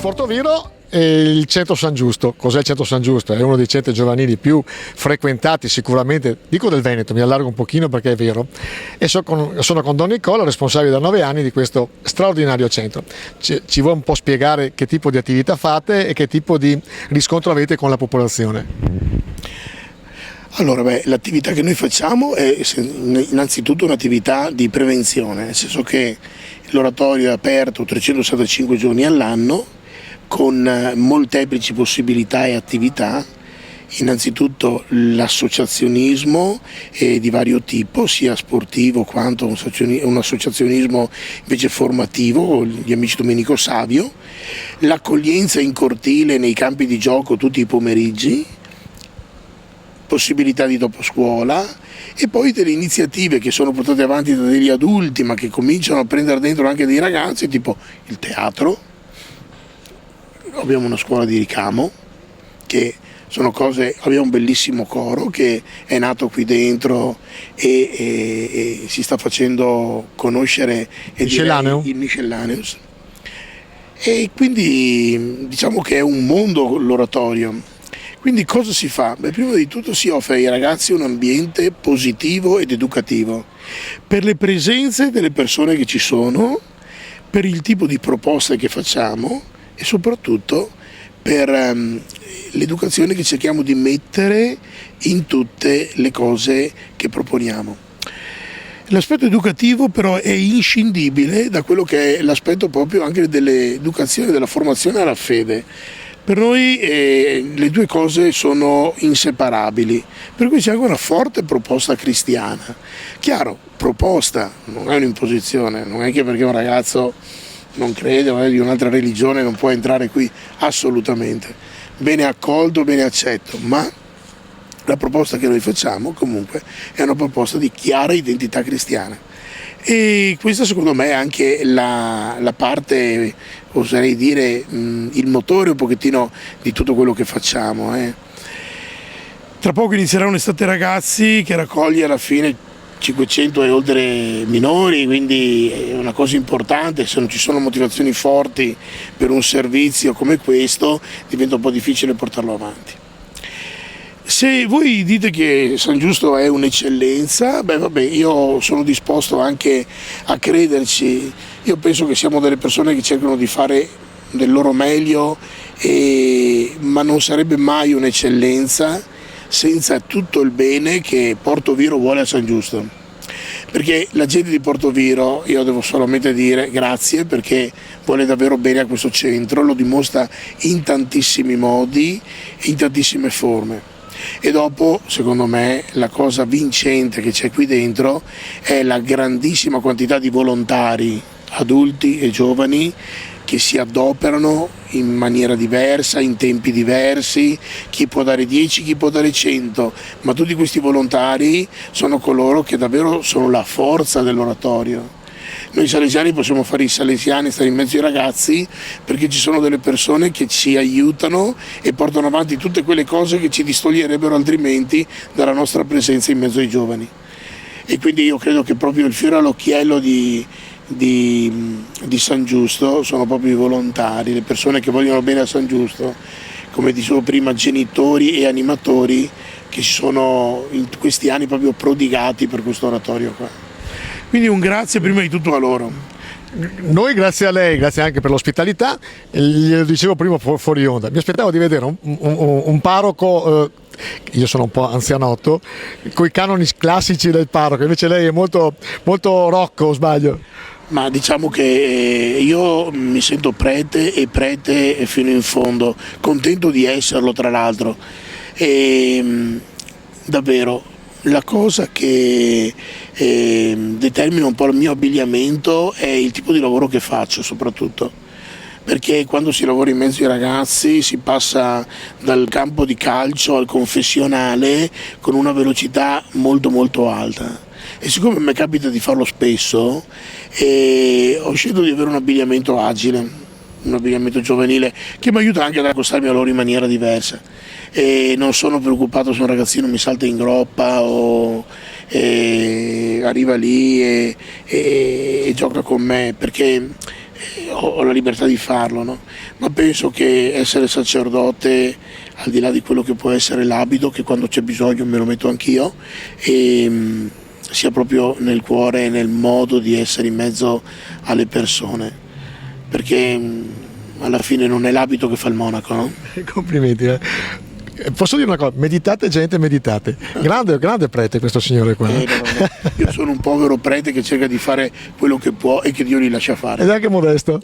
Portoviro e il centro San Giusto. Cos'è il centro San Giusto? È uno dei centri giovanili più frequentati sicuramente, dico del Veneto, mi allargo un pochino perché è vero, e sono con Don Nicola, responsabile da 9 anni di questo straordinario centro. Ci vuoi un po' spiegare che tipo di attività fate e che tipo di riscontro avete con la popolazione? Allora, l'attività che noi facciamo è innanzitutto un'attività di prevenzione, nel senso che l'oratorio è aperto 365 giorni all'anno con molteplici possibilità e attività. Innanzitutto l'associazionismo di vario tipo, sia sportivo quanto un associazionismo invece formativo, gli Amici Domenico Savio, l'accoglienza in cortile nei campi di gioco tutti i pomeriggi, possibilità di dopo scuola e poi delle iniziative che sono portate avanti da degli adulti ma che cominciano a prendere dentro anche dei ragazzi, tipo il teatro. Abbiamo una scuola di ricamo che sono cose, abbiamo un bellissimo coro che è nato qui dentro e si sta facendo conoscere il Miscellaneus, e quindi diciamo che è un mondo l'oratorio. Quindi cosa si fa? Prima di tutto si offre ai ragazzi un ambiente positivo ed educativo per le presenze delle persone che ci sono, per il tipo di proposte che facciamo e soprattutto per l'educazione che cerchiamo di mettere in tutte le cose che proponiamo. L'aspetto educativo però è inscindibile da quello che è l'aspetto proprio anche dell'educazione, della formazione alla fede. Per noi le due cose sono inseparabili, per cui c'è anche una forte proposta cristiana. Chiaro, proposta, non è un'imposizione, non è che perché un ragazzo non crede o è di un'altra religione non può entrare qui, assolutamente. Bene accolto, bene accetto, ma la proposta che noi facciamo comunque è una proposta di chiara identità cristiana. E questa secondo me è anche la parte, oserei dire, il motore un pochettino di tutto quello che facciamo. Tra poco inizierà un'estate ragazzi che raccoglie alla fine 500 e oltre minori, quindi è una cosa importante. Se non ci sono motivazioni forti per un servizio come questo diventa un po' difficile portarlo avanti. Se voi dite che San Giusto è un'eccellenza, io sono disposto anche a crederci. Io penso che siamo delle persone che cercano di fare del loro meglio, ma non sarebbe mai un'eccellenza senza tutto il bene che Portoviro vuole a San Giusto. Perché la gente di Portoviro, io devo solamente dire grazie perché vuole davvero bene a questo centro, lo dimostra in tantissimi modi, in tantissime forme. E dopo, secondo me, la cosa vincente che c'è qui dentro è la grandissima quantità di volontari, adulti e giovani, che si adoperano in maniera diversa, in tempi diversi, chi può dare 10, chi può dare 100, ma tutti questi volontari sono coloro che davvero sono la forza dell'oratorio. Noi salesiani possiamo fare i salesiani, stare in mezzo ai ragazzi, perché ci sono delle persone che ci aiutano e portano avanti tutte quelle cose che ci distoglierebbero altrimenti dalla nostra presenza in mezzo ai giovani. E quindi io credo che proprio il fiore all'occhiello di San Giusto sono proprio i volontari, le persone che vogliono bene a San Giusto, come dicevo prima, genitori e animatori che si sono in questi anni proprio prodigati per questo oratorio qua. Quindi un grazie prima di tutto a loro. Noi grazie a lei, grazie anche per l'ospitalità. Glielo dicevo prima fuori onda, mi aspettavo di vedere un parroco, io sono un po' anzianotto, con i canoni classici del parroco, invece lei è molto, molto rock, o sbaglio? Ma diciamo che io mi sento prete e prete fino in fondo, contento di esserlo tra l'altro. E davvero la cosa che determina un po' il mio abbigliamento è il tipo di lavoro che faccio soprattutto, perché quando si lavora in mezzo ai ragazzi si passa dal campo di calcio al confessionale con una velocità molto molto alta. E siccome mi capita di farlo spesso, ho scelto di avere un abbigliamento agile, un abbigliamento giovanile che mi aiuta anche ad accostarmi a loro in maniera diversa. E non sono preoccupato se un ragazzino mi salta in groppa o arriva lì e gioca con me, perché ho la libertà di farlo, no? Ma penso che essere sacerdote, al di là di quello che può essere l'abito, che quando c'è bisogno me lo metto anch'io, sia proprio nel cuore e nel modo di essere in mezzo alle persone, perché alla fine non è l'abito che fa il monaco, no? Complimenti. Posso dire una cosa? Meditate, gente, meditate. Grande prete questo signore qua. No. Io sono un povero prete che cerca di fare quello che può e che Dio gli lascia fare. Ed è anche modesto.